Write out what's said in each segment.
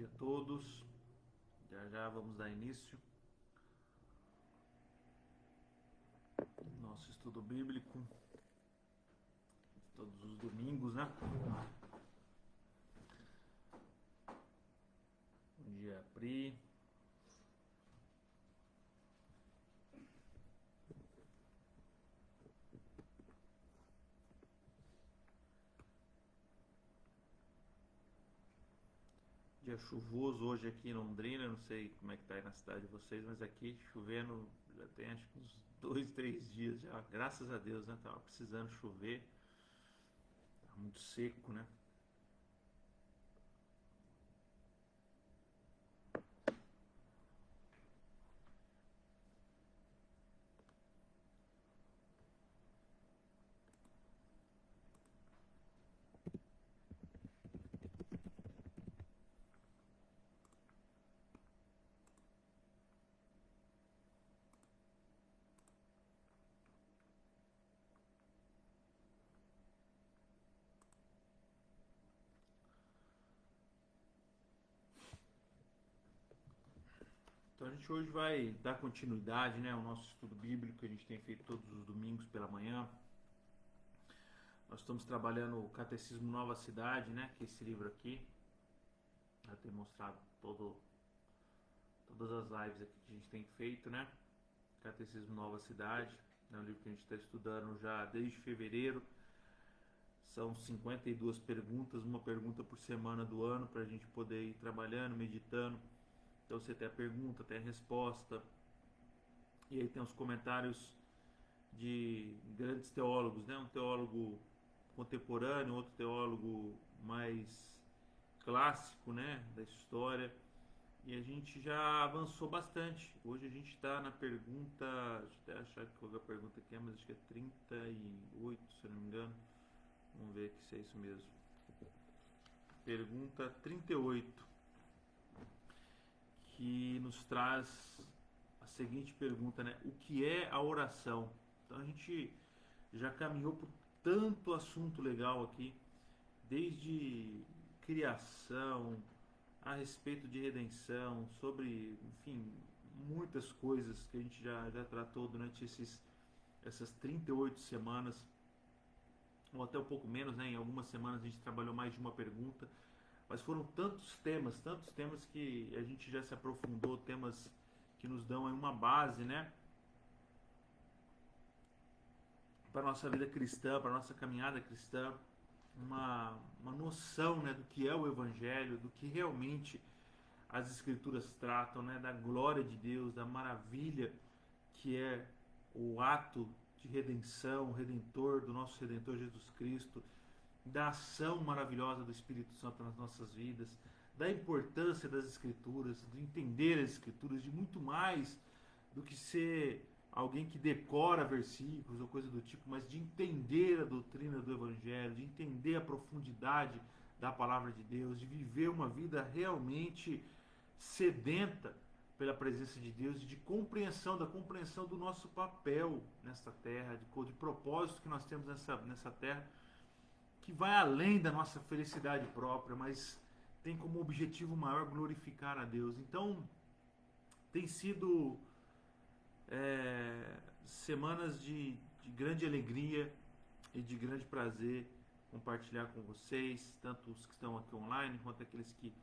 dia a todos. Já já vamos dar início ao nosso estudo bíblico, todos os domingos, né? Bom dia, Pri. Dia chuvoso hoje aqui em Londrina, não sei como é que tá aí na cidade de vocês, mas aqui chovendo já tem acho que uns 2, 3 dias já, graças a Deus, né? Tava precisando chover, tá muito seco, né? Então a gente hoje vai dar continuidade, né, ao nosso estudo bíblico que a gente tem feito todos os domingos pela manhã. Nós estamos trabalhando o Catecismo Nova Cidade, né, que é esse livro aqui. Já tem mostrado todas as lives aqui que a gente tem feito, né? Catecismo Nova Cidade, é um livro que a gente está estudando já desde fevereiro. São 52 perguntas, uma pergunta por semana do ano, para a gente poder ir trabalhando, meditando. Então você tem a pergunta, tem a resposta, e aí tem os comentários de grandes teólogos, né? Um teólogo contemporâneo, outro teólogo mais clássico, né, da história. E a gente já avançou bastante. Hoje a gente está na pergunta, deixa eu até achar qual é a pergunta aqui, mas acho que é 38, se eu não me engano. Vamos ver aqui se é isso mesmo. Pergunta 38, que nos traz a seguinte pergunta, né? O que é a oração? Então a gente já caminhou por tanto assunto legal aqui, desde criação, a respeito de redenção, sobre, enfim, muitas coisas que a gente já tratou durante essas 38 semanas, ou até um pouco menos, né? Em algumas semanas a gente trabalhou mais de uma pergunta, mas foram tantos temas que a gente já se aprofundou, temas que nos dão aí uma base, né? Para a nossa vida cristã, para a nossa caminhada cristã, uma noção, né, do que é o Evangelho, do que realmente as Escrituras tratam, né, da glória de Deus, da maravilha que é o ato de redenção, o Redentor, do nosso Redentor Jesus Cristo, da ação maravilhosa do Espírito Santo nas nossas vidas, da importância das Escrituras, de entender as Escrituras, de muito mais do que ser alguém que decora versículos ou coisa do tipo, mas de entender a doutrina do Evangelho, de entender a profundidade da palavra de Deus, de viver uma vida realmente sedenta pela presença de Deus e de compreensão, da compreensão do nosso papel nesta terra, de propósito que nós temos nessa terra, que vai além da nossa felicidade própria, mas tem como objetivo maior glorificar a Deus. Então, tem sido semanas de grande alegria e de grande prazer compartilhar com vocês, tanto os que estão aqui online, quanto aqueles que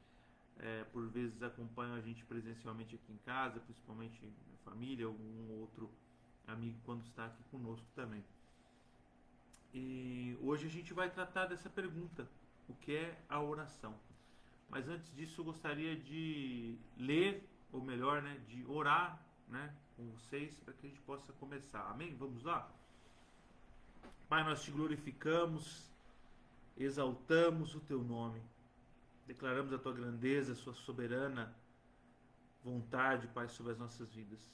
por vezes acompanham a gente presencialmente aqui em casa, principalmente minha família, ou um outro amigo quando está aqui conosco também. E hoje a gente vai tratar dessa pergunta, o que é a oração? Mas antes disso eu gostaria de ler, ou melhor, né, de orar, né, com vocês para que a gente possa começar. Amém? Vamos lá? Pai, nós te glorificamos, exaltamos o teu nome, declaramos a tua grandeza, a sua soberana vontade, Pai, sobre as nossas vidas.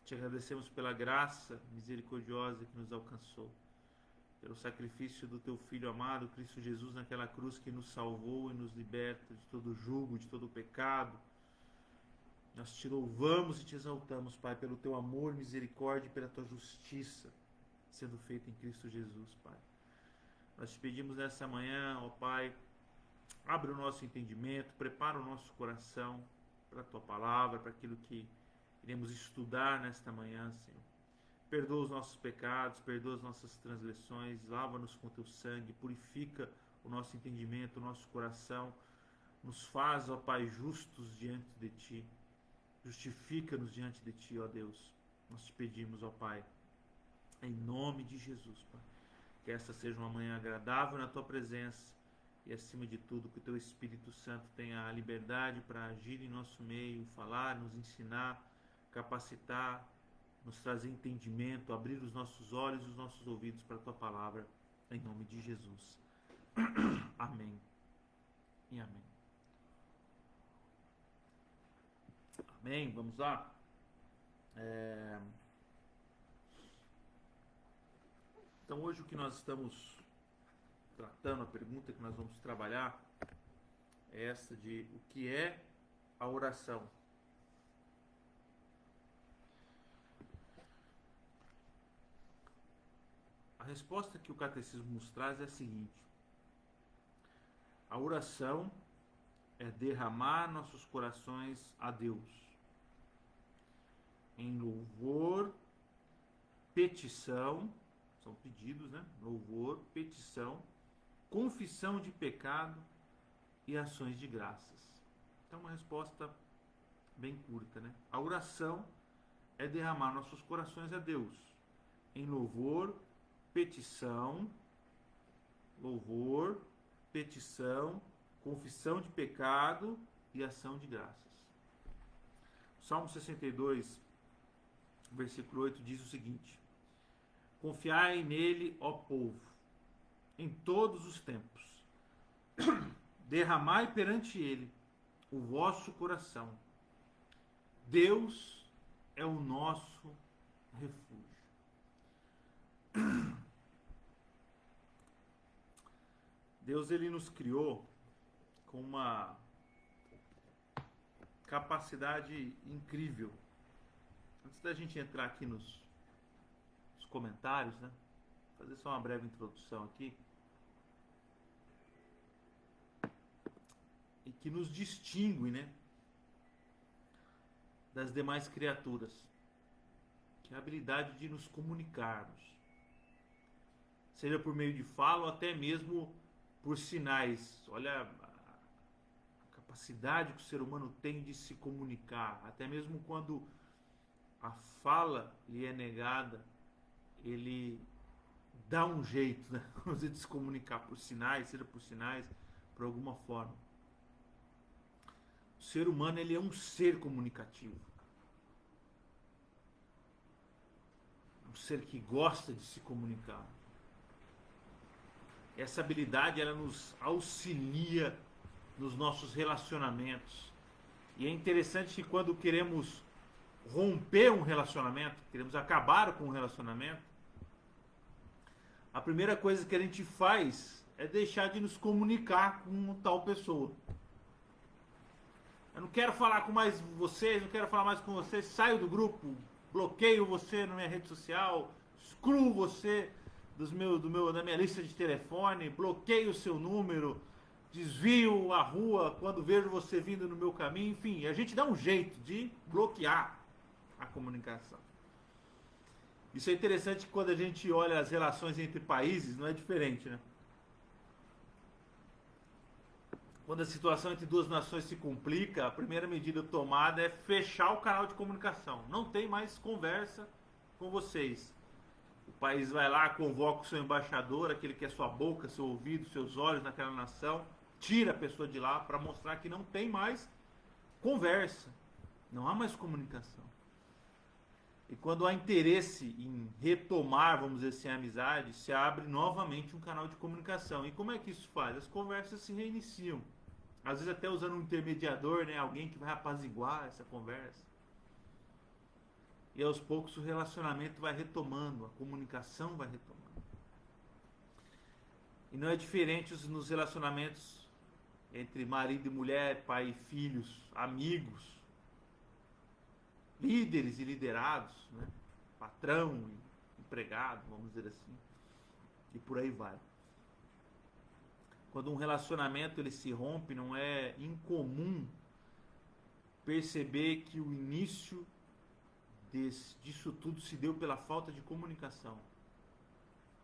Te agradecemos pela graça misericordiosa que nos alcançou, pelo sacrifício do teu Filho amado, Cristo Jesus, naquela cruz que nos salvou e nos liberta de todo jugo, de todo pecado. Nós te louvamos e te exaltamos, Pai, pelo teu amor, misericórdia e pela tua justiça sendo feita em Cristo Jesus, Pai. Nós te pedimos nessa manhã, ó Pai, Abre o nosso entendimento, prepara o nosso coração para a Tua Palavra, para aquilo que iremos estudar nesta manhã, Senhor. Perdoa os nossos pecados, perdoa as nossas transgressões, lava-nos com Teu sangue, purifica o nosso entendimento, o nosso coração, nos faz, ó Pai, justos diante de Ti, justifica-nos diante de Ti, ó Deus. Nós te pedimos, ó Pai, em nome de Jesus, Pai, que esta seja uma manhã agradável na Tua presença e, acima de tudo, que o Teu Espírito Santo tenha a liberdade para agir em nosso meio, falar, nos ensinar, capacitar, nos trazer entendimento, abrir os nossos olhos e os nossos ouvidos para a Tua Palavra, em nome de Jesus. Amém e amém. Amém, vamos lá. Então hoje o que nós estamos tratando, a pergunta que nós vamos trabalhar é essa de o que é a oração. A resposta que o catecismo nos traz é a seguinte: a oração é derramar nossos corações a Deus em louvor, petição, são pedidos, né? Louvor, petição, confissão de pecado e ações de graças. Então, uma resposta bem curta, né? A oração é derramar nossos corações a Deus em louvor, petição, confissão de pecado e ação de graças. O Salmo 62, versículo 8 diz o seguinte: confiai nele, ó povo, em todos os tempos. Derramai perante ele o vosso coração. Deus é o nosso refúgio. Deus, ele nos criou com uma capacidade incrível. Antes da gente entrar aqui nos comentários, né? Vou fazer só uma breve introdução aqui. E que nos distingue, né, das demais criaturas, que é a habilidade de nos comunicarmos, seja por meio de fala ou até mesmo por sinais. Olha a capacidade que o ser humano tem de se comunicar, até mesmo quando a fala lhe é negada, ele dá um jeito, né, de se comunicar por sinais, seja por sinais, por alguma forma. O ser humano, ele é um ser comunicativo. Um ser que gosta de se comunicar. Essa habilidade, ela nos auxilia nos nossos relacionamentos. E é interessante que quando queremos romper um relacionamento, queremos acabar com um relacionamento, a primeira coisa que a gente faz é deixar de nos comunicar com tal pessoa. Eu não quero falar com mais vocês, não quero falar mais com vocês, saio do grupo, bloqueio você na minha rede social, excluo você da minha lista de telefone, bloqueio o seu número, desvio a rua quando vejo você vindo no meu caminho, enfim, a gente dá um jeito de bloquear a comunicação. Isso é interessante quando a gente olha as relações entre países, não é diferente, né? Quando a situação entre duas nações se complica, a primeira medida tomada é fechar o canal de comunicação. Não tem mais conversa com vocês. O país vai lá, convoca o seu embaixador, aquele que é sua boca, seu ouvido, seus olhos naquela nação, tira a pessoa de lá para mostrar que não tem mais conversa, não há mais comunicação. E quando há interesse em retomar, vamos dizer assim, a amizade, se abre novamente um canal de comunicação. E como é que isso faz? As conversas se reiniciam. Às vezes até usando um intermediador, né? Alguém que vai apaziguar essa conversa. E aos poucos o relacionamento vai retomando, a comunicação vai retomando. E não é diferente nos relacionamentos entre marido e mulher, pai e filhos, amigos, líderes e liderados, né? Patrão e empregado, vamos dizer assim. E por aí vai. Quando um relacionamento ele se rompe, não é incomum perceber que o início disso tudo se deu pela falta de comunicação.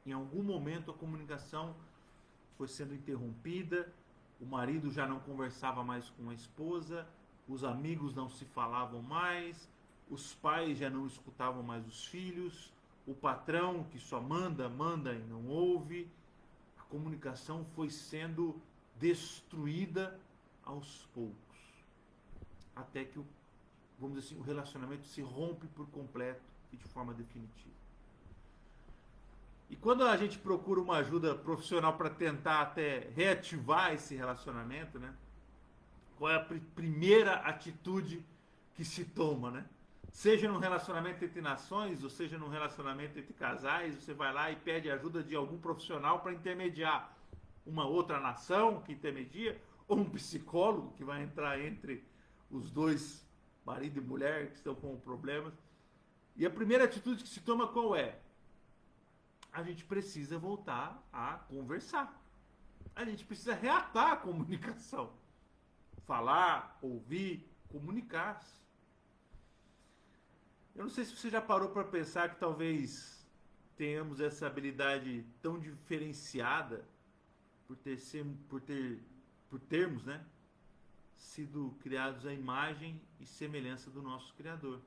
Em algum momento a comunicação foi sendo interrompida, o marido já não conversava mais com a esposa, os amigos não se falavam mais, os pais já não escutavam mais os filhos, o patrão que só manda, manda e não ouve. A comunicação foi sendo destruída aos poucos, até que, vamos dizer assim, o relacionamento se rompe por completo e de forma definitiva. E quando a gente procura uma ajuda profissional para tentar até reativar esse relacionamento, né? Qual é a primeira atitude que se toma, né? Seja num relacionamento entre nações, ou seja num relacionamento entre casais, você vai lá e pede ajuda de algum profissional para intermediar uma outra nação que intermedia, ou um psicólogo que vai entrar entre os dois, marido e mulher, que estão com problemas. E a primeira atitude que se toma qual é? A gente precisa voltar a conversar. A gente precisa reatar a comunicação. Falar, ouvir, comunicar-se. Eu não sei se você já parou para pensar que talvez tenhamos essa habilidade tão diferenciada por termos, né, sido criados à imagem e semelhança do nosso Criador.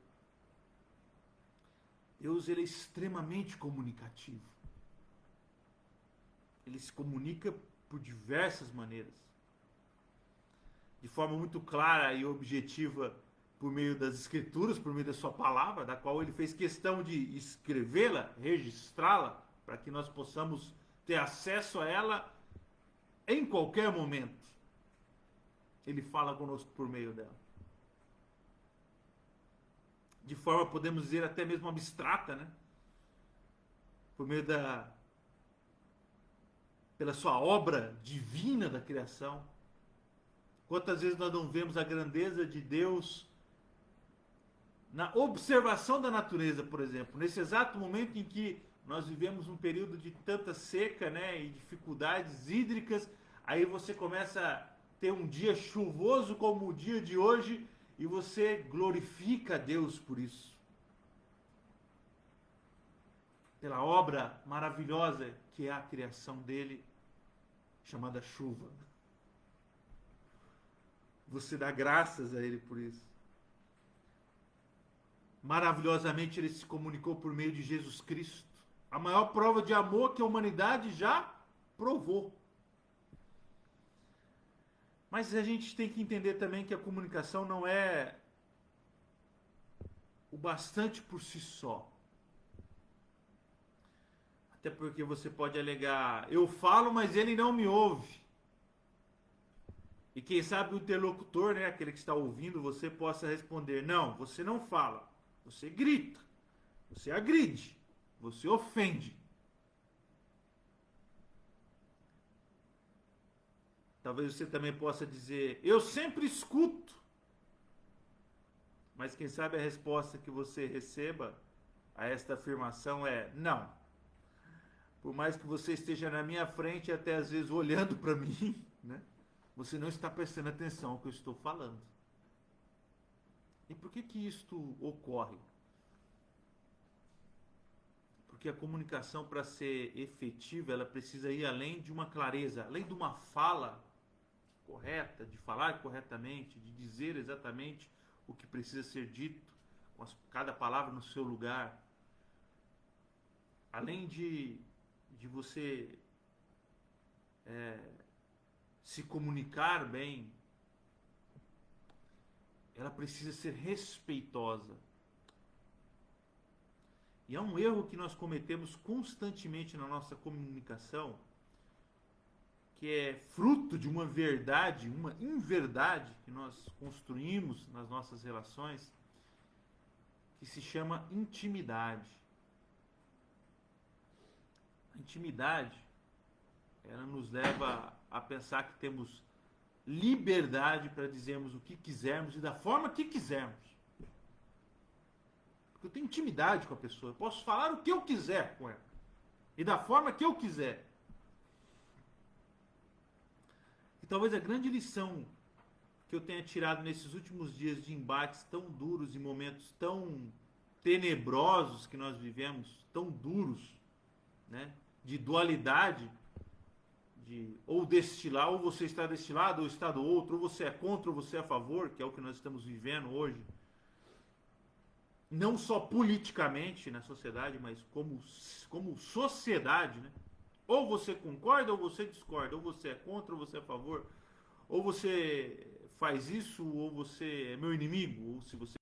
Deus, ele é extremamente comunicativo. Ele se comunica por diversas maneiras. De forma muito clara e objetiva por meio das Escrituras, por meio da sua palavra, da qual ele fez questão de escrevê-la, registrá-la, para que nós possamos ter acesso a ela em qualquer momento. Ele fala conosco por meio dela. De forma, podemos dizer, até mesmo abstrata, né? Por meio pela sua obra divina da criação. Quantas vezes nós não vemos a grandeza de Deus na observação da natureza, por exemplo, nesse exato momento em que nós vivemos um período de tanta seca, né, e dificuldades hídricas, aí você começa a ter um dia chuvoso como o dia de hoje e você glorifica a Deus por isso. Pela obra maravilhosa que é a criação dele, chamada chuva. Você dá graças a ele por isso. Maravilhosamente ele se comunicou por meio de Jesus Cristo, a maior prova de amor que a humanidade já provou. Mas a gente tem que entender também que a comunicação não é o bastante por si só. Até porque você pode alegar, eu falo, mas ele não me ouve. E quem sabe o interlocutor, né, aquele que está ouvindo, você possa responder, não, você não fala, você grita, você agride, você ofende. Talvez você também possa dizer, eu sempre escuto. Mas quem sabe a resposta que você receba a esta afirmação é, não. Por mais que você esteja na minha frente, até às vezes olhando para mim, né? Você não está prestando atenção ao que eu estou falando. E por que que isto ocorre? Porque a comunicação, para ser efetiva, ela precisa ir além de uma clareza, além de uma fala correta, de falar corretamente, de dizer exatamente o que precisa ser dito, com cada palavra no seu lugar. Além de você se comunicar bem, ela precisa ser respeitosa. E é um erro que nós cometemos constantemente na nossa comunicação, que é fruto de uma verdade, uma inverdade que nós construímos nas nossas relações, que se chama intimidade. A intimidade, ela nos leva a pensar que temos liberdade para dizermos o que quisermos e da forma que quisermos. Porque eu tenho intimidade com a pessoa, eu posso falar o que eu quiser com ela e da forma que eu quiser. talvez a grande lição que eu tenha tirado nesses últimos dias de embates tão duros e momentos tão tenebrosos que nós vivemos, tão duros, né, de dualidade, de ou destilar, ou você está destilado, ou está do outro, ou você é contra, ou você é a favor, que é o que nós estamos vivendo hoje. Não só politicamente na sociedade, mas como sociedade, né? Ou você concorda, ou você discorda, ou você é contra, ou você é a favor, ou você faz isso, ou você é meu inimigo, ou se você...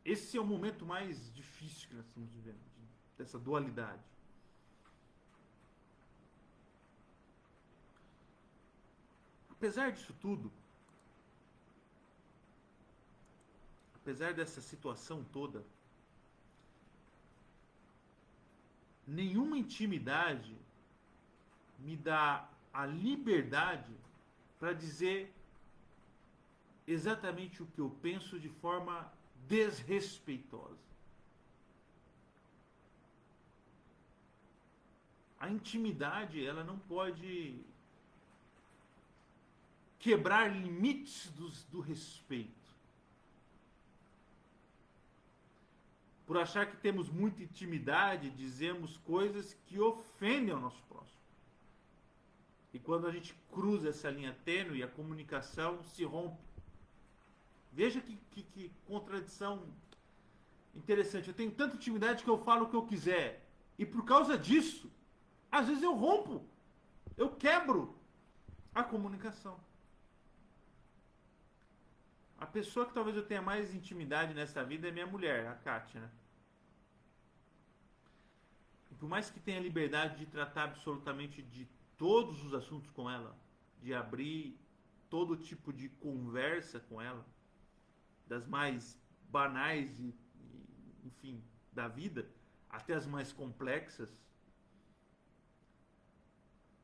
Esse é o momento mais difícil que nós estamos vivendo, dessa dualidade. Apesar disso tudo, apesar dessa situação toda, nenhuma intimidade me dá a liberdade para dizer exatamente o que eu penso de forma desrespeitosa. A intimidade, ela não pode quebrar limites do respeito. Por achar que temos muita intimidade, dizemos coisas que ofendem ao nosso próximo. E quando a gente cruza essa linha tênue, a comunicação se rompe. Veja que contradição interessante. Eu tenho tanta intimidade que eu falo o que eu quiser. E por causa disso, às vezes eu rompo. Eu quebro a comunicação. A pessoa que talvez eu tenha mais intimidade nessa vida é minha mulher, a Kátia, né? E por mais que tenha liberdade de tratar absolutamente de todos os assuntos com ela, de abrir todo tipo de conversa com ela, das mais banais enfim, da vida, até as mais complexas,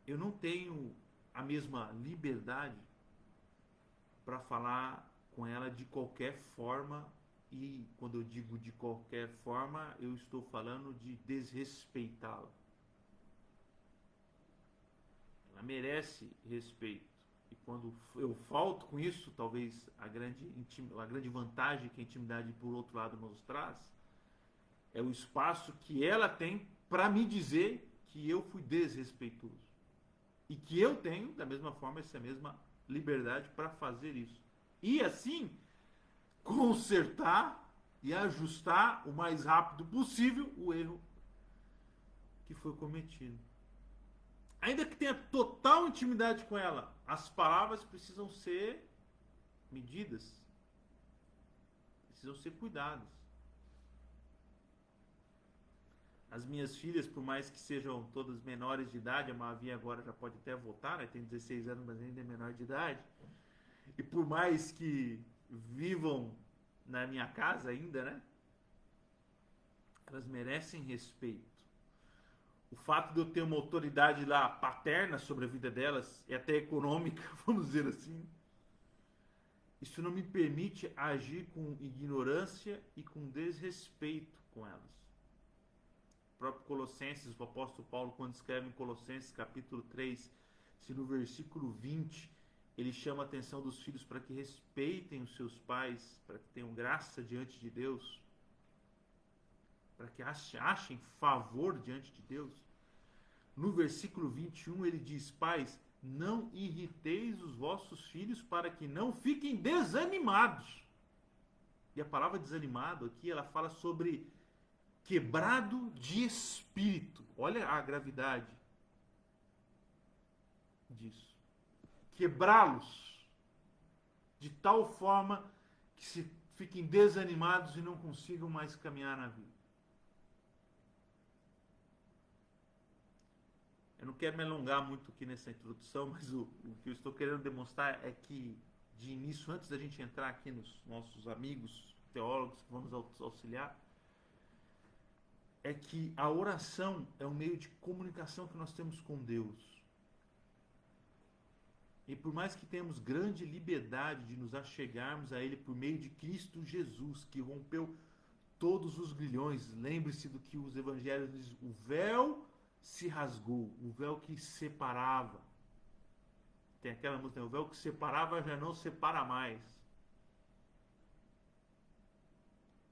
eu não tenho a mesma liberdade para falar com ela de qualquer forma, e quando eu digo de qualquer forma, eu estou falando de desrespeitá-la. Ela merece respeito. E quando eu falto com isso, talvez a grande vantagem que a intimidade, por outro lado, nos traz, é o espaço que ela tem para me dizer que eu fui desrespeitoso. E que eu tenho, da mesma forma, essa mesma liberdade para fazer isso. E assim, consertar e ajustar o mais rápido possível o erro que foi cometido. Ainda que tenha total intimidade com ela, as palavras precisam ser medidas, precisam ser cuidadas. As minhas filhas, por mais que sejam todas menores de idade, a Mavi agora já pode até votar, né? Tem 16 anos, mas ainda é menor de idade. E por mais que vivam na minha casa ainda, né? Elas merecem respeito. O fato de eu ter uma autoridade lá paterna sobre a vida delas, e até econômica, vamos dizer assim, isso não me permite agir com ignorância e com desrespeito com elas. O próprio Colossenses, o apóstolo Paulo, quando escreve em Colossenses capítulo 3, se no versículo 20, ele chama a atenção dos filhos para que respeitem os seus pais, para que tenham graça diante de Deus, para que achem favor diante de Deus. No versículo 21 ele diz: pais, não irriteis os vossos filhos para que não fiquem desanimados. E a palavra desanimado aqui, ela fala sobre quebrado de espírito. Olha a gravidade disso. Quebrá-los de tal forma que se fiquem desanimados e não consigam mais caminhar na vida. Eu não quero me alongar muito aqui nessa introdução, mas o que eu estou querendo demonstrar é que, de início, antes da gente entrar aqui nos nossos amigos teólogos que vamos auxiliar, é que a oração é um meio de comunicação que nós temos com Deus. E por mais que tenhamos grande liberdade de nos achegarmos a Ele por meio de Cristo Jesus, que rompeu todos os grilhões, lembre-se do que os evangelhos dizem, o véu se rasgou, o véu que separava. Tem aquela música, o véu que separava já não separa mais.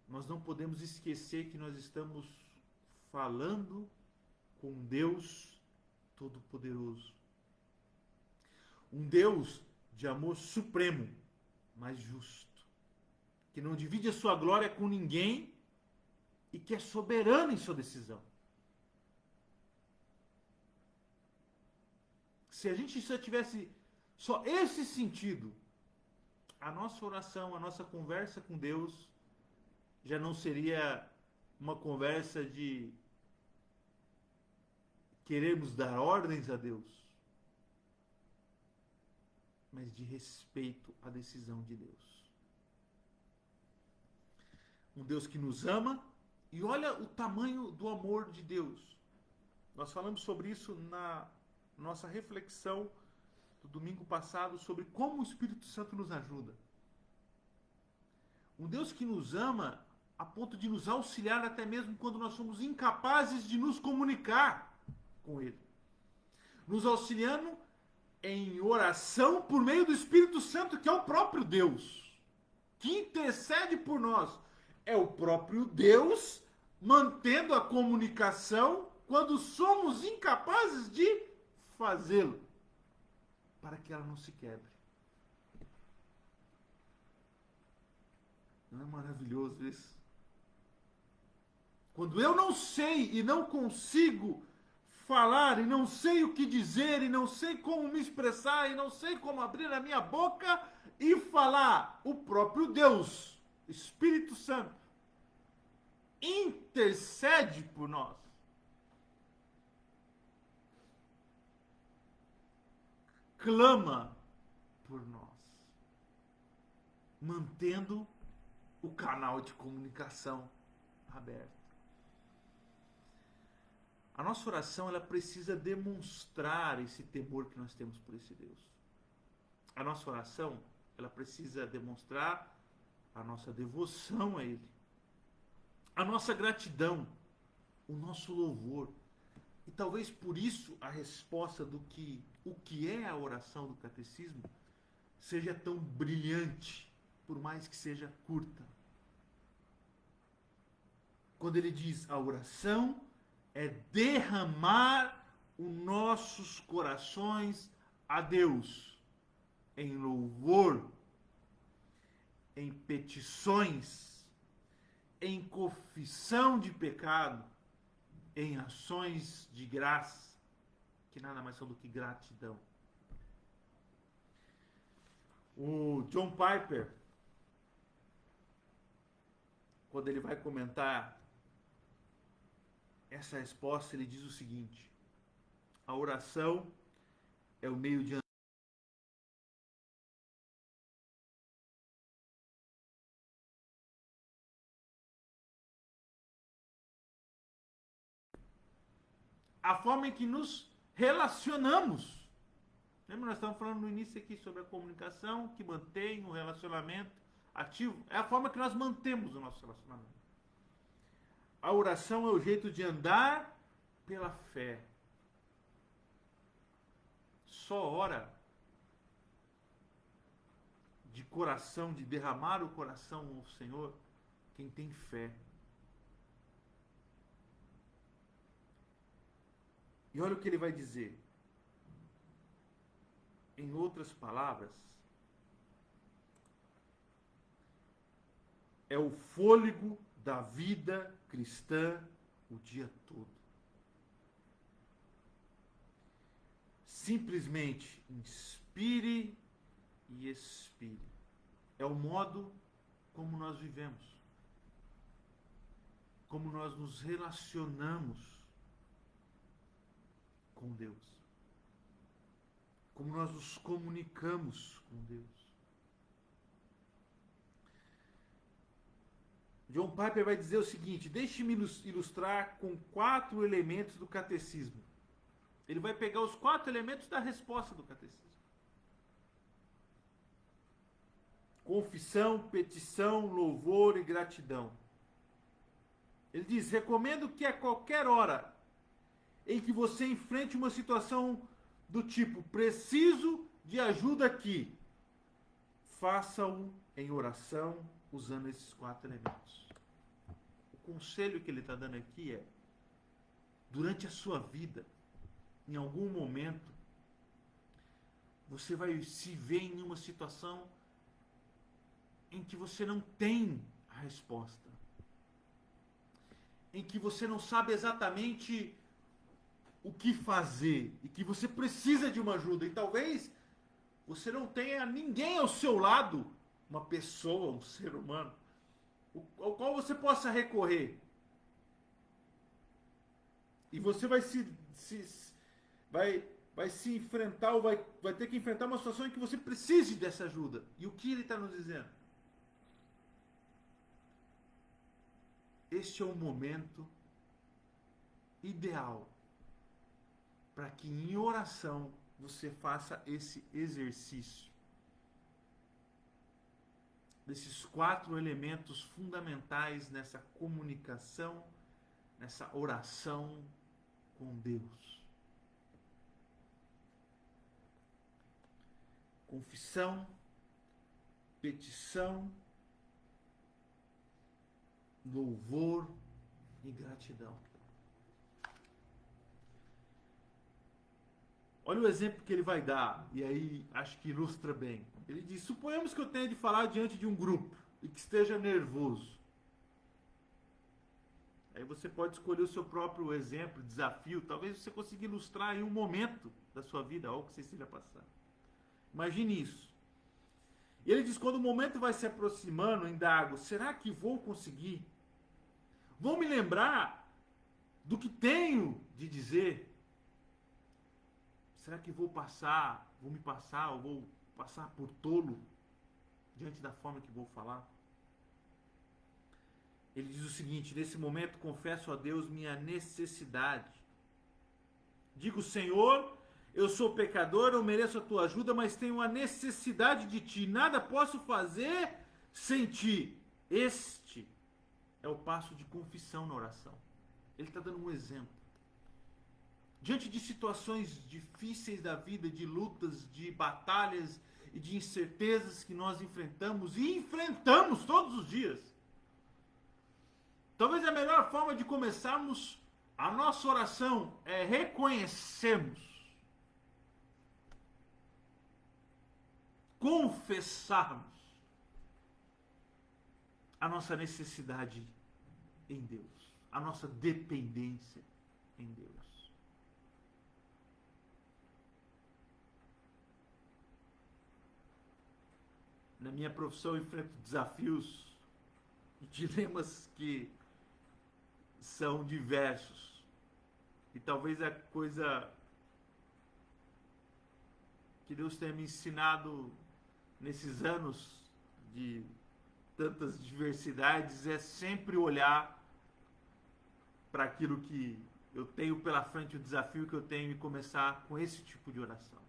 Nós não podemos esquecer que nós estamos falando com Deus Todo-Poderoso. Um Deus de amor supremo, mas justo. Que não divide a sua glória com ninguém e que é soberano em sua decisão. Se a gente só tivesse só esse sentido, a nossa oração, a nossa conversa com Deus já não seria uma conversa de querermos dar ordens a Deus, mas de respeito à decisão de Deus. Um Deus que nos ama, e olha o tamanho do amor de Deus. Nós falamos sobre isso na nossa reflexão do domingo passado, sobre como o Espírito Santo nos ajuda. Um Deus que nos ama a ponto de nos auxiliar até mesmo quando nós somos incapazes de nos comunicar com Ele. Nos auxiliando em oração por meio do Espírito Santo, que é o próprio Deus, que intercede por nós. É o próprio Deus mantendo a comunicação quando somos incapazes de fazê-lo, para que ela não se quebre. Não é maravilhoso isso? Quando eu não sei e não consigo falar, e não sei o que dizer, e não sei como me expressar, e não sei como abrir a minha boca e falar, o próprio Deus, Espírito Santo, intercede por nós. Clama por nós, mantendo o canal de comunicação aberto. A nossa oração, ela precisa demonstrar esse temor que nós temos por esse Deus. A nossa oração, ela precisa demonstrar a nossa devoção a Ele, a nossa gratidão, o nosso louvor. E talvez por isso a resposta do que o que é a oração do catecismo seja tão brilhante, por mais que seja curta. Quando ele diz a oração é derramar os nossos corações a Deus em louvor, em petições, em confissão de pecado, em ações de graça, que nada mais são do que gratidão. O John Piper, quando ele vai comentar essa resposta, ele diz o seguinte: a oração é o meio de a forma em que nos relacionamos. Lembra, nós estamos falando no início aqui sobre a comunicação que mantém o relacionamento ativo. É a forma que nós mantemos o nosso relacionamento. A oração é o jeito de andar pela fé. Só ora de coração, de derramar o coração ao Senhor, quem tem fé. E olha o que ele vai dizer. Em outras palavras, é o fôlego da vida cristã o dia todo. Simplesmente inspire e expire. É o modo como nós vivemos, como nós nos relacionamos com Deus, como nós nos comunicamos com Deus. John Piper vai dizer o seguinte: deixe-me ilustrar com 4 elementos do catecismo. Ele vai pegar os 4 elementos da resposta do catecismo. confissão, petição, louvor e gratidão. Ele diz: recomendo que a qualquer hora em que você enfrente uma situação do tipo preciso de ajuda aqui, faça-o em oração usando esses 4 elementos. O conselho que ele está dando aqui é: durante a sua vida, em algum momento, você vai se ver em uma situação em que você não tem a resposta, em que você não sabe exatamente o que fazer e que você precisa de uma ajuda, e talvez você não tenha ninguém ao seu lado, uma pessoa, um ser humano, ao qual você possa recorrer. E você vai vai se enfrentar, ou vai ter que enfrentar uma situação em que você precise dessa ajuda. E o que ele está nos dizendo? Este é o momento ideal para que em oração você faça esse exercício desses 4 elementos fundamentais nessa comunicação, nessa oração com Deus. Confissão, petição, louvor e gratidão. Olha o exemplo que ele vai dar, e aí acho que ilustra bem. Ele diz: suponhamos que eu tenha de falar diante de um grupo e que esteja nervoso. Aí você pode escolher o seu próprio exemplo, desafio. Talvez você consiga ilustrar em um momento da sua vida, algo que você esteja passando. Imagine isso. E ele diz: quando o momento vai se aproximando, indago: será que vou conseguir? Vou me lembrar do que tenho de dizer? Será que vou me passar, ou vou passar por tolo diante da forma que vou falar? Ele diz o seguinte: nesse momento confesso a Deus minha necessidade. Digo: Senhor, eu sou pecador, eu mereço a tua ajuda, mas tenho a necessidade de ti. Nada posso fazer sem ti. Este é o passo de confissão na oração. Ele está dando um exemplo. Diante de situações difíceis da vida, de lutas, de batalhas e de incertezas que nós enfrentamos e enfrentamos todos os dias, talvez a melhor forma de começarmos a nossa oração é reconhecermos, confessarmos a nossa necessidade em Deus, a nossa dependência em Deus. Na minha profissão eu enfrento desafios e dilemas que são diversos. E talvez a coisa que Deus tenha me ensinado nesses anos de tantas diversidades é sempre olhar para aquilo que eu tenho pela frente, o desafio que eu tenho, e começar com esse tipo de oração.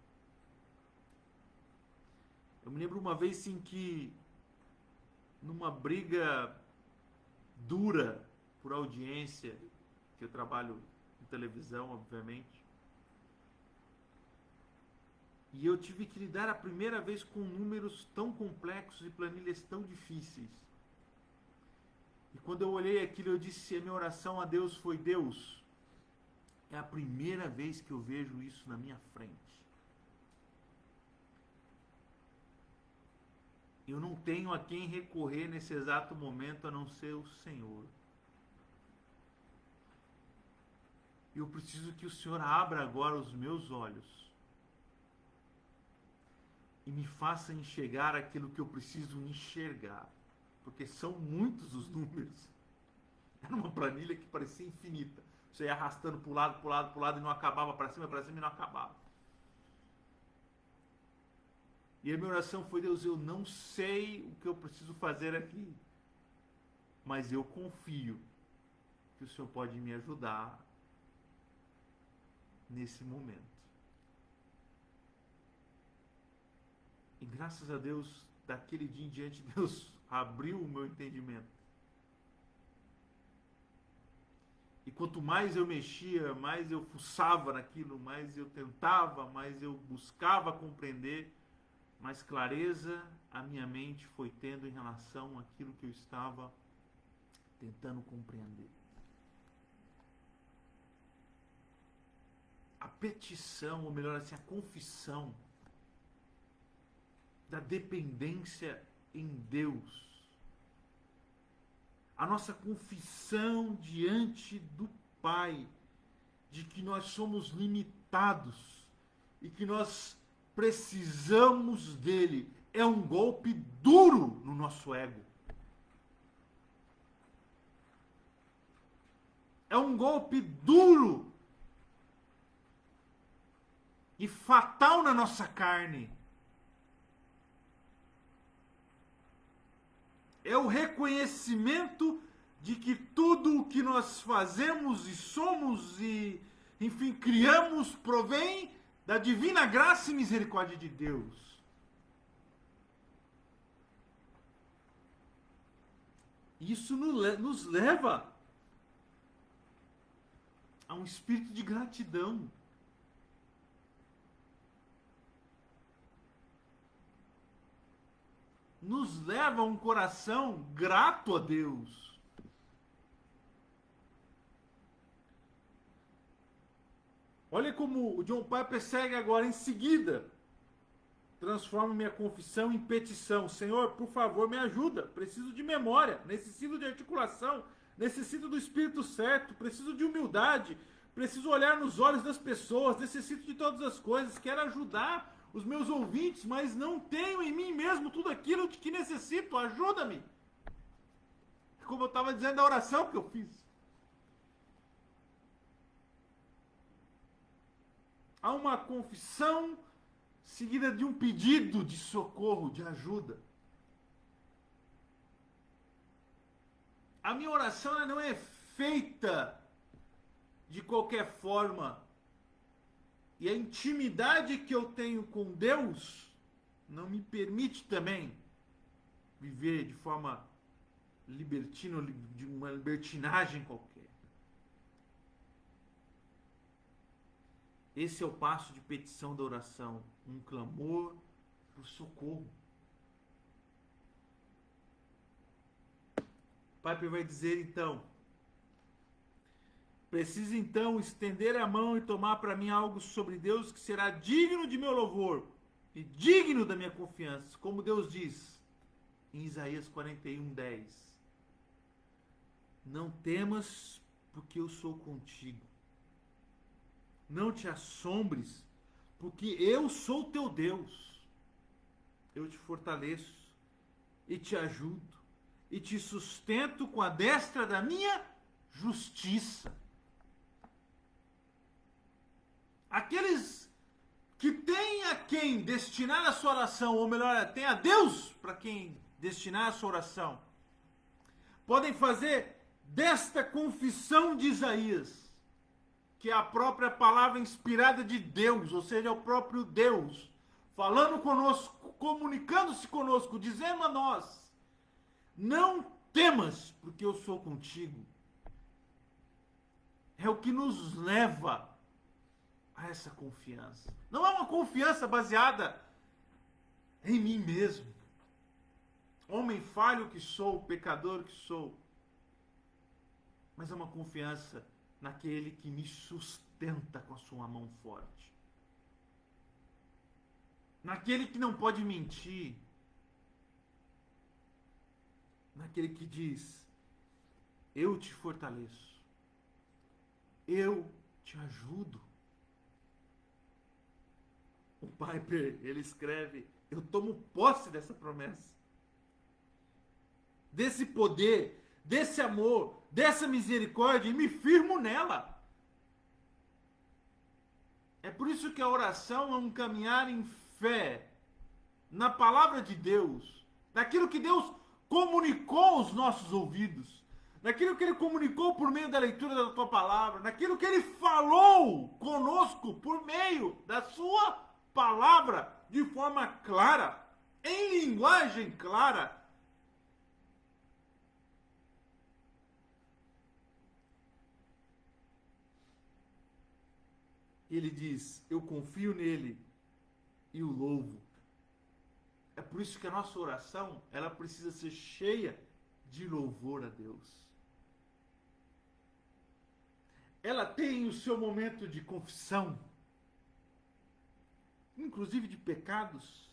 Eu me lembro uma vez em que, numa briga dura por audiência, que eu trabalho em televisão, obviamente, e eu tive que lidar a primeira vez com números tão complexos e planilhas tão difíceis. E quando eu olhei aquilo, eu disse: a minha oração a Deus foi: Deus, é a primeira vez que eu vejo isso na minha frente. Eu não tenho a quem recorrer nesse exato momento a não ser o Senhor. Eu preciso que o Senhor abra agora os meus olhos e me faça enxergar aquilo que eu preciso enxergar, porque são muitos os números. Era uma planilha que parecia infinita. Você ia arrastando para o lado, para o lado, para o lado, e não acabava, para cima e não acabava. E a minha oração foi: Deus, eu não sei o que eu preciso fazer aqui, mas eu confio que o Senhor pode me ajudar nesse momento. E graças a Deus, daquele dia em diante, Deus abriu o meu entendimento. E quanto mais eu mexia, mais eu fuçava naquilo, mais eu tentava, mais eu buscava compreender, mais clareza a minha mente foi tendo em relação àquilo que eu estava tentando compreender. A petição, ou melhor assim, a confissão da dependência em Deus. A nossa confissão diante do Pai, de que nós somos limitados e que nós precisamos dele, é um golpe duro no nosso ego. É um golpe duro e fatal na nossa carne. É o reconhecimento de que tudo o que nós fazemos e somos e, enfim, criamos provém da divina graça e misericórdia de Deus. Isso nos leva a um espírito de gratidão. Nos leva a um coração grato a Deus. Olha como o John Piper segue agora em seguida. Transforma minha confissão em petição. Senhor, por favor, me ajuda. Preciso de memória, necessito de articulação, necessito do Espírito certo, preciso de humildade, preciso olhar nos olhos das pessoas, necessito de todas as coisas, quero ajudar os meus ouvintes, mas não tenho em mim mesmo tudo aquilo de que necessito, ajuda-me. Como eu estava dizendo da oração que eu fiz. Há uma confissão seguida de um pedido de socorro, de ajuda. A minha oração ela não é feita de qualquer forma. E a intimidade que eu tenho com Deus não me permite também viver de forma libertina, de uma libertinagem qualquer. Esse é o passo de petição da oração, um clamor por socorro. Piper vai dizer então: preciso então estender a mão e tomar para mim algo sobre Deus que será digno de meu louvor e digno da minha confiança. Como Deus diz em Isaías 41:10. Não temas, porque eu sou contigo. Não te assombres, porque eu sou teu Deus. Eu te fortaleço e te ajudo e te sustento com a destra da minha justiça. Aqueles que têm a quem destinar a sua oração, ou melhor, tem a Deus para quem destinar a sua oração, podem fazer desta confissão de Isaías, que é a própria palavra inspirada de Deus, ou seja, o próprio Deus, falando conosco, comunicando-se conosco, dizendo a nós: não temas, porque eu sou contigo. É o que nos leva a essa confiança. Não é uma confiança baseada em mim mesmo. Homem falho que sou, pecador que sou. Mas é uma confiança naquele que me sustenta com a sua mão forte. Naquele que não pode mentir. Naquele que diz: eu te fortaleço. Eu te ajudo. O Piper, ele escreve: eu tomo posse dessa promessa. Desse poder, desse amor, dessa misericórdia, e me firmo nela. É por isso que a oração é um caminhar em fé, na palavra de Deus, naquilo que Deus comunicou aos nossos ouvidos, naquilo que Ele comunicou por meio da leitura da tua palavra, naquilo que Ele falou conosco por meio da sua palavra, de forma clara, em linguagem clara. Ele diz: eu confio nele e o louvo. É por isso que a nossa oração, ela precisa ser cheia de louvor a Deus. Ela tem o seu momento de confissão, inclusive de pecados,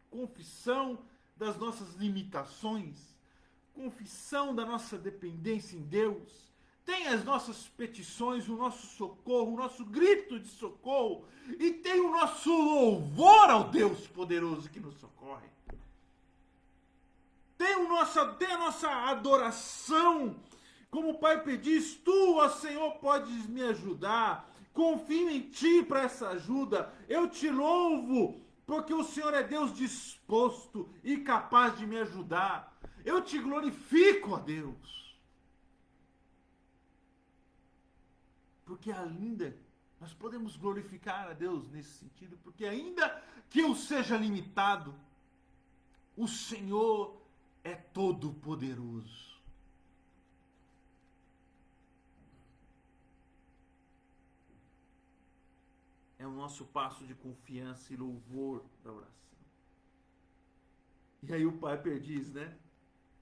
confissão das nossas limitações, confissão da nossa dependência em Deus. Tem as nossas petições, o nosso socorro, o nosso grito de socorro, e tem o nosso louvor ao Deus poderoso que nos socorre. Tem a nossa adoração, como o Pai diz: tu, ó Senhor, podes me ajudar, confio em ti para essa ajuda, eu te louvo, porque o Senhor é Deus disposto e capaz de me ajudar. Eu te glorifico, ó Deus. Porque ainda nós podemos glorificar a Deus nesse sentido, porque ainda que eu seja limitado, o Senhor é todo poderoso. É o nosso passo de confiança e louvor da oração. E aí o Piper diz, né?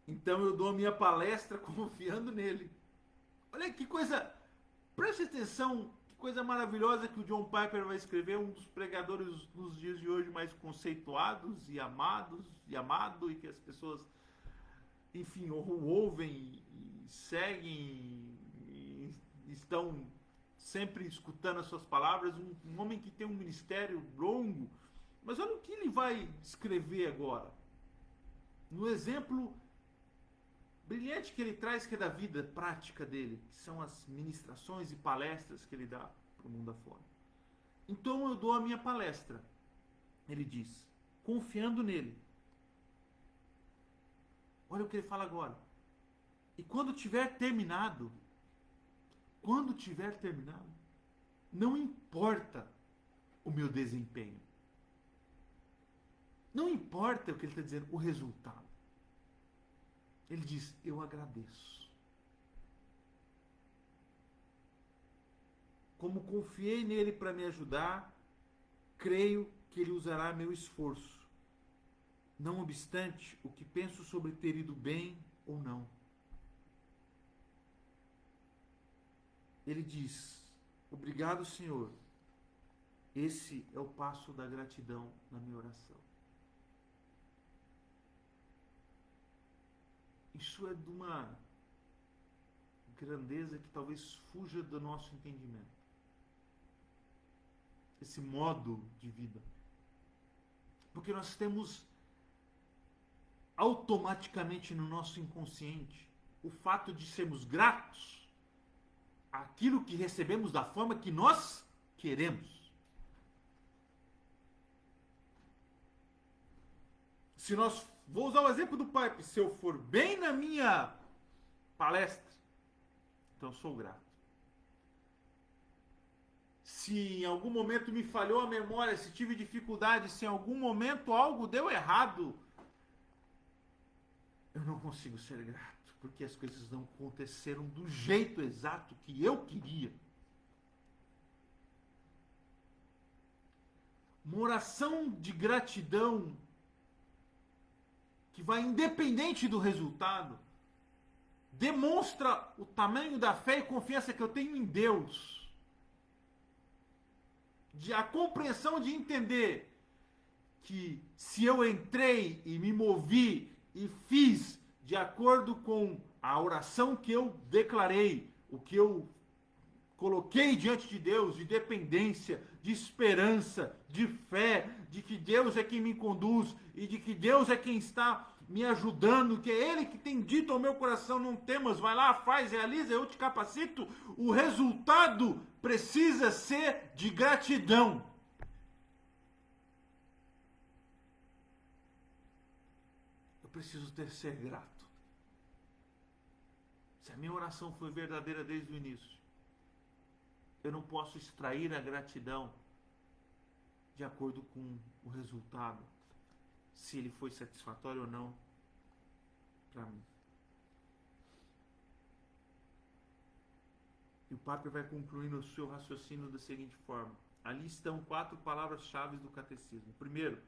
Então eu dou a minha palestra confiando nele. Olha que coisa, preste atenção, que coisa maravilhosa que o John Piper vai escrever, um dos pregadores nos dias de hoje mais conceituados e amado, e que as pessoas, enfim, ouvem e seguem e estão sempre escutando as suas palavras, um homem que tem um ministério longo. Mas olha o que ele vai escrever agora, no exemplo brilhante que ele traz, que é da vida prática dele, que são as ministrações e palestras que ele dá para o mundo afora. Então eu dou a minha palestra, ele diz, confiando nele. Olha o que ele fala agora. E quando tiver terminado, não importa o meu desempenho. Não importa o que ele está dizendo, o resultado. Ele diz: eu agradeço. Como confiei nele para me ajudar, creio que ele usará meu esforço. Não obstante o que penso sobre ter ido bem ou não. Ele diz: obrigado, Senhor. Esse é o passo da gratidão na minha oração. Isso é de uma grandeza que talvez fuja do nosso entendimento. Esse modo de vida. Porque nós temos automaticamente no nosso inconsciente o fato de sermos gratos àquilo que recebemos da forma que nós queremos. Se nós, vou usar o exemplo do Pipe, se eu for bem na minha palestra, então eu sou grato. Se em algum momento me falhou a memória, se tive dificuldade, se em algum momento algo deu errado, eu não consigo ser grato, porque as coisas não aconteceram do jeito exato que eu queria. Uma oração de gratidão que vai independente do resultado, demonstra o tamanho da fé e confiança que eu tenho em Deus. A compreensão de entender que se eu entrei e me movi e fiz de acordo com a oração que eu declarei, o que eu coloquei diante de Deus, de dependência, de esperança, de fé, de que Deus é quem me conduz e de que Deus é quem está me ajudando, que é Ele que tem dito ao meu coração: não temas, vai lá, faz, realiza, eu te capacito. O resultado precisa ser de gratidão. Eu preciso ser grato. Se a minha oração foi verdadeira desde o início, eu não posso extrair a gratidão de acordo com o resultado. se ele foi satisfatório ou não para mim. E o Papa vai concluindo o seu raciocínio da seguinte forma: ali estão 4 palavras-chave do catecismo. Primeiro,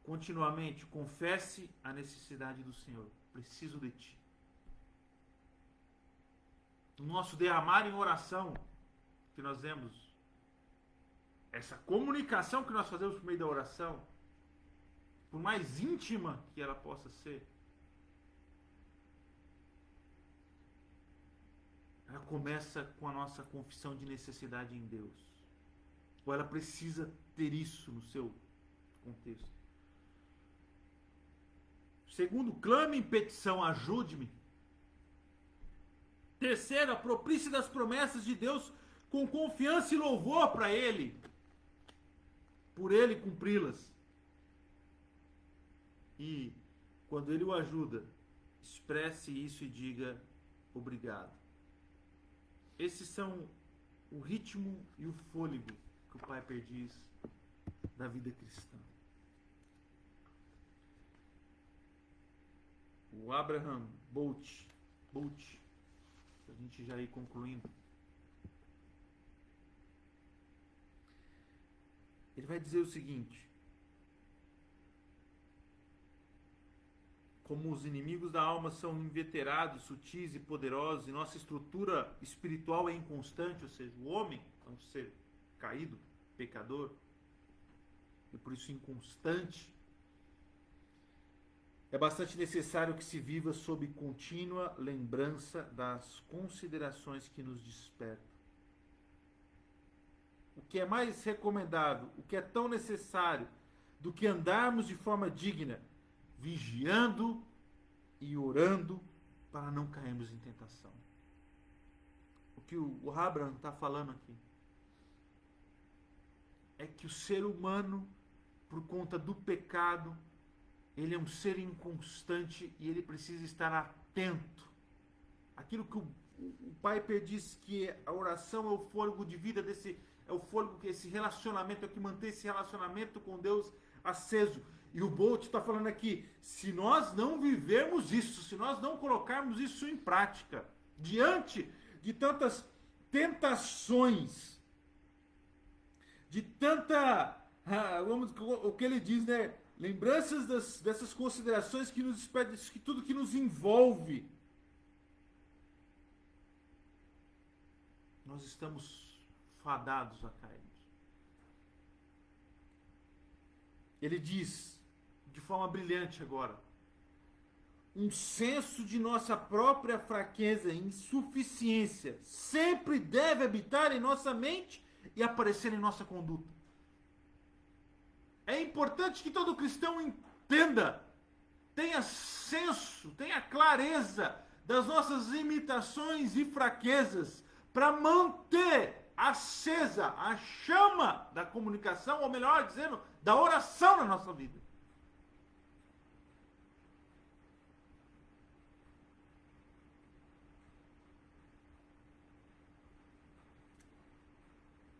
continuamente confesse a necessidade do Senhor. Preciso de ti. O nosso derramar em oração, que nós vemos, essa comunicação que nós fazemos por meio da oração, por mais íntima que ela possa ser, ela começa com a nossa confissão de necessidade em Deus. Ou ela precisa ter isso no seu contexto. Segundo, clame em petição, ajude-me. Terceiro, aproprie-se das promessas de Deus com confiança e louvor para Ele, por Ele cumpri-las. E, quando Ele o ajuda, expresse isso e diga obrigado. Esses são o ritmo e o fôlego que o Piper diz da vida cristã. O Abraham Bolt, a gente já ir concluindo, ele vai dizer o seguinte: como os inimigos da alma são inveterados, sutis e poderosos, e nossa estrutura espiritual é inconstante, ou seja, o homem é um ser caído, pecador, e por isso inconstante, é bastante necessário que se viva sob contínua lembrança das considerações que nos despertam. O que é mais recomendável, o que é tão necessário do que andarmos de forma digna, vigiando e orando para não cairmos em tentação. O que o Abraham está falando aqui é que o ser humano, por conta do pecado, ele é um ser inconstante e ele precisa estar atento. Aquilo que o Piper diz que a oração é o fôlego de vida é o fôlego que esse relacionamento, é o que mantém esse relacionamento com Deus aceso. E o Bolt está falando aqui, se nós não vivermos isso, se nós não colocarmos isso em prática, diante de tantas tentações, de tanta, o que ele diz, né? Lembranças dessas considerações que nos despedem, que tudo que nos envolve, nós estamos fadados a cairmos. Ele diz, de forma brilhante agora, um senso de nossa própria fraqueza e insuficiência sempre deve habitar em nossa mente e aparecer em nossa conduta. É importante que todo cristão entenda, tenha senso, tenha clareza das nossas limitações e fraquezas para manter acesa a chama da comunicação, ou melhor dizendo, da oração na nossa vida.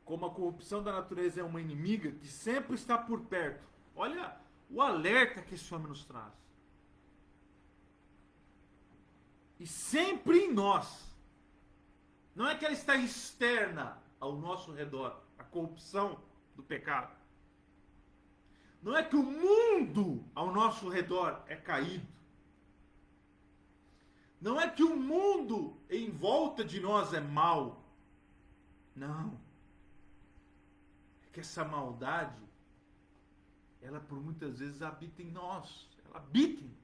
Como a corrupção da natureza é uma inimiga que sempre está por perto. Olha o alerta que esse homem nos traz. E sempre em nós. Não é que ela está externa ao nosso redor, a corrupção do pecado. Não é que o mundo ao nosso redor é caído. Não é que o mundo em volta de nós é mau. Não. Que essa maldade, ela por muitas vezes habita em nós. Ela habita em nós.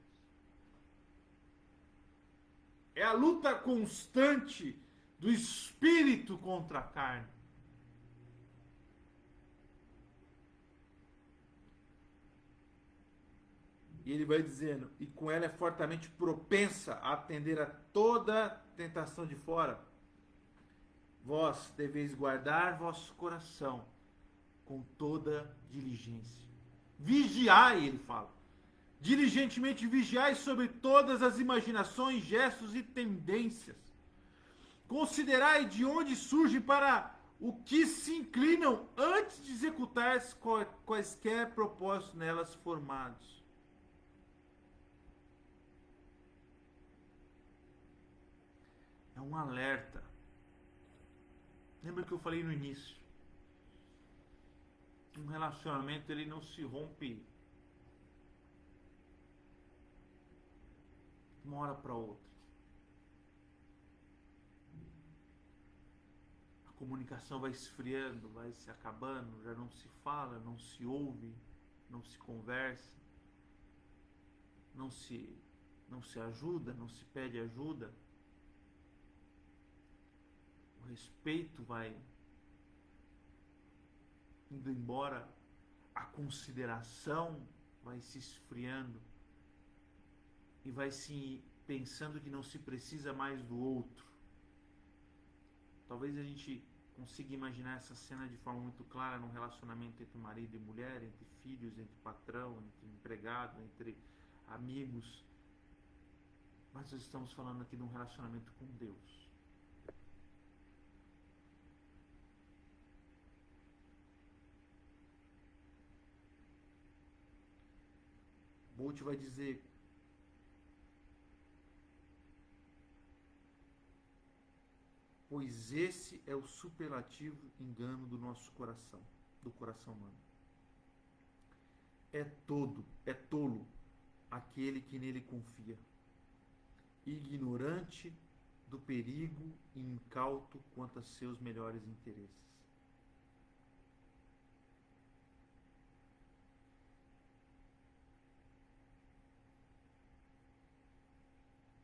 É a luta constante do espírito contra a carne. E ele vai dizendo, e com ela é fortemente propensa a atender a toda tentação de fora. Vós deveis guardar vosso coração com toda diligência. Vigiai, ele fala. Diligentemente vigiai sobre todas as imaginações, gestos e tendências. Considerai de onde surgem para o que se inclinam antes de executar quaisquer propósitos nelas formados. um alerta. Lembra que eu falei no início? Um relacionamento ele não se rompe de uma hora para outra. A comunicação vai esfriando, vai se acabando, já não se fala, não se ouve, não se conversa, não se ajuda, não se pede ajuda. O respeito vai indo embora, a consideração vai se esfriando e vai se pensando que não se precisa mais do outro. Talvez a gente consiga imaginar essa cena de forma muito clara num relacionamento entre marido e mulher, entre filhos, entre patrão, entre empregado, entre amigos. Mas nós estamos falando aqui de um relacionamento com Deus. Bolt vai dizer: pois esse é o superlativo engano do nosso coração, do coração humano. É tolo aquele que nele confia, ignorante do perigo e incauto quanto a seus melhores interesses.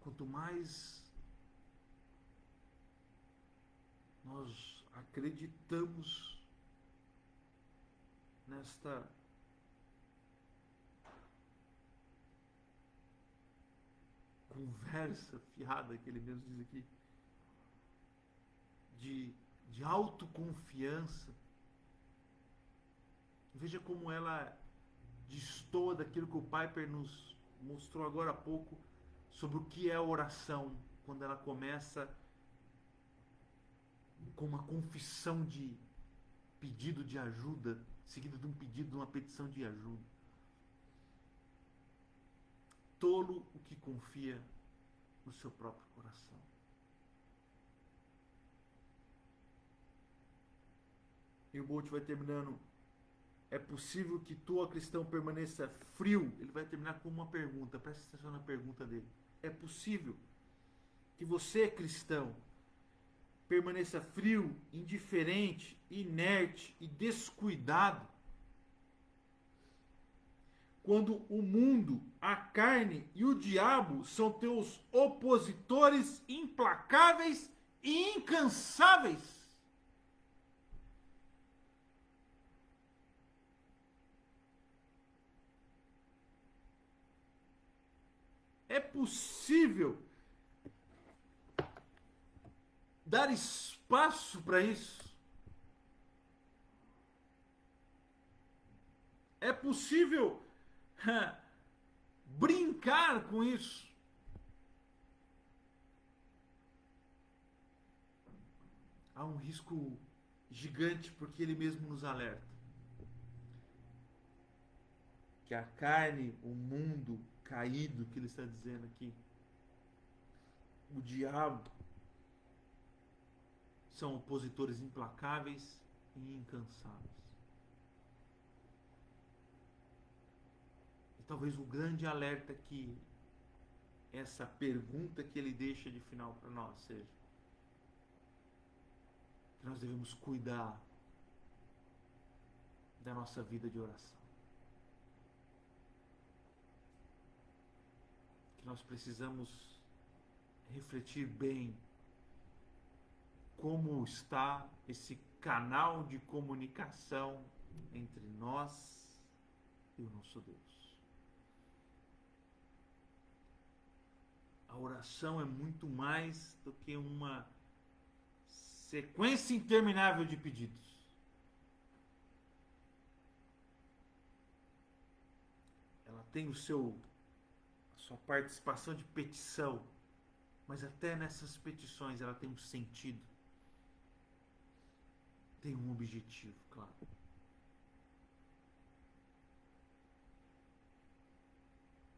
Quanto mais nós acreditamos nesta conversa fiada que ele mesmo diz aqui, de autoconfiança, veja como ela destoa daquilo que o Piper nos mostrou agora há pouco sobre o que é a oração, quando ela começa com uma confissão de pedido de ajuda, seguido de um pedido, de uma petição de ajuda. Tolo o que confia no seu próprio coração. E o Bolt vai terminando: é possível que tu, ó cristão, permaneça frio? Ele vai terminar com uma pergunta, presta atenção na pergunta dele. É possível que você, cristão, permaneça frio, indiferente, inerte e descuidado quando o mundo, a carne e o diabo são teus opositores implacáveis e incansáveis? É possível dar espaço para isso? É possível brincar com isso? Há um risco gigante, porque ele mesmo nos alerta que a carne, o mundo caído que ele está dizendo aqui, o diabo, são opositores implacáveis e incansáveis. E talvez o grande alerta que essa pergunta que ele deixa de final para nós seja que nós devemos cuidar da nossa vida de oração. Que nós precisamos refletir bem como está esse canal de comunicação entre nós e o nosso Deus. A oração é muito mais do que uma sequência interminável de pedidos. Ela tem a sua participação de petição, mas até nessas petições ela tem um sentido, tem um objetivo, claro.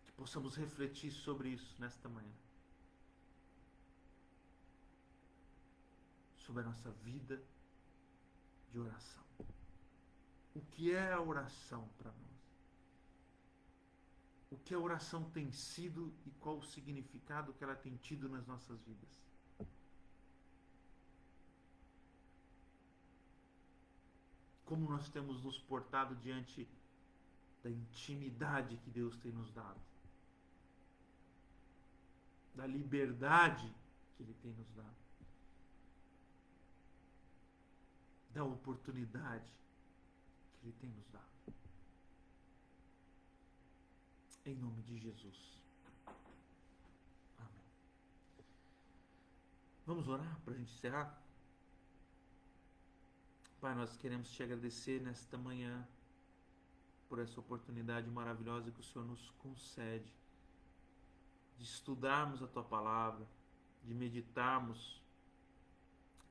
Que possamos refletir sobre isso nesta manhã. sobre a nossa vida de oração. O que é a oração para nós? O que a oração tem sido e qual o significado que ela tem tido nas nossas vidas? Como nós temos nos portado diante da intimidade que Deus tem nos dado, da liberdade que Ele tem nos dado, da oportunidade que Ele tem nos dado. Em nome de Jesus. Amém. Vamos orar para a gente encerrar? Pai, nós queremos te agradecer nesta manhã por essa oportunidade maravilhosa que o Senhor nos concede de estudarmos a Tua Palavra, de meditarmos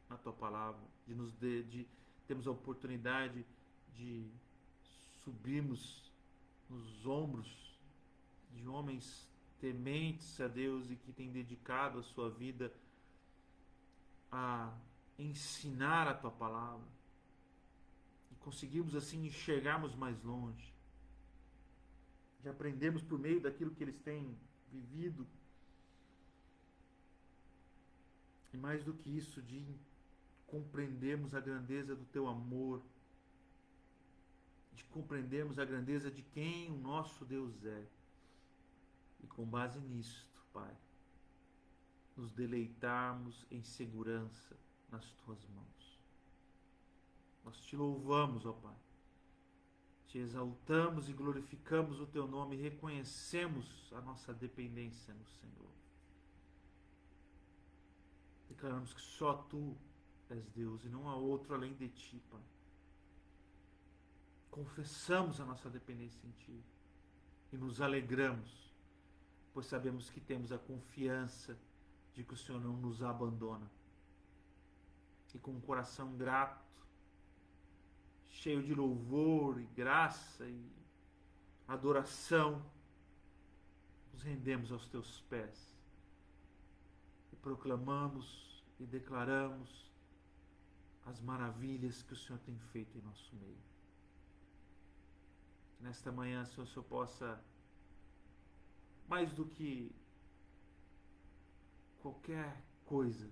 na Tua Palavra, de termos a oportunidade de subirmos nos ombros de homens tementes a Deus e que têm dedicado a sua vida a ensinar a Tua Palavra. E conseguimos assim enxergarmos mais longe, de aprendermos por meio daquilo que eles têm vivido. E mais do que isso, de compreendermos a grandeza do Teu amor, de compreendermos a grandeza de quem o nosso Deus é. E com base nisto, Pai, nos deleitarmos em segurança nas Tuas mãos. Nós Te louvamos, ó Pai. Te exaltamos e glorificamos o Teu nome e reconhecemos a nossa dependência no Senhor. Declaramos que só Tu és Deus e não há outro além de Ti, Pai. Confessamos a nossa dependência em Ti e nos alegramos, pois sabemos que temos a confiança de que o Senhor não nos abandona. E com um coração grato, cheio de louvor e graça e adoração, nos rendemos aos Teus pés e proclamamos e declaramos as maravilhas que o Senhor tem feito em nosso meio. Nesta manhã, Senhor, o Senhor possa, mais do que qualquer coisa,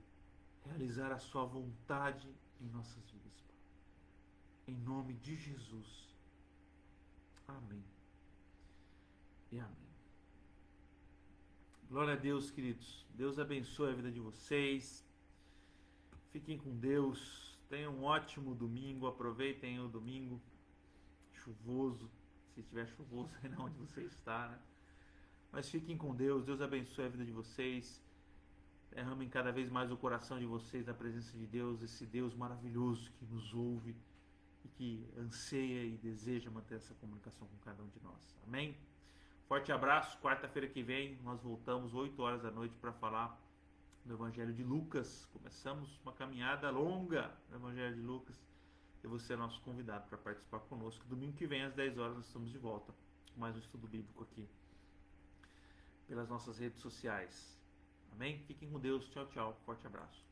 realizar a Sua vontade em nossas vidas, Pai. Em nome de Jesus. Amém. E amém. Glória a Deus, queridos. Deus abençoe a vida de vocês. Fiquem com Deus. Tenham um ótimo domingo. Aproveitem o domingo chuvoso. Se estiver chuvoso aí onde você está, né? Mas fiquem com Deus. Deus abençoe a vida de vocês. Derramem cada vez mais o coração de vocês na presença de Deus. Esse Deus maravilhoso que nos ouve e que anseia e deseja manter essa comunicação com cada um de nós. Amém? Forte abraço. Quarta-feira que vem nós voltamos 8 horas da noite para falar do Evangelho de Lucas. Começamos uma caminhada longa no Evangelho de Lucas. E você é nosso convidado para participar conosco. Domingo que vem às 10 horas nós estamos de volta com mais um estudo bíblico aqui pelas nossas redes sociais. Amém? Fiquem com Deus. Tchau, tchau. Forte abraço.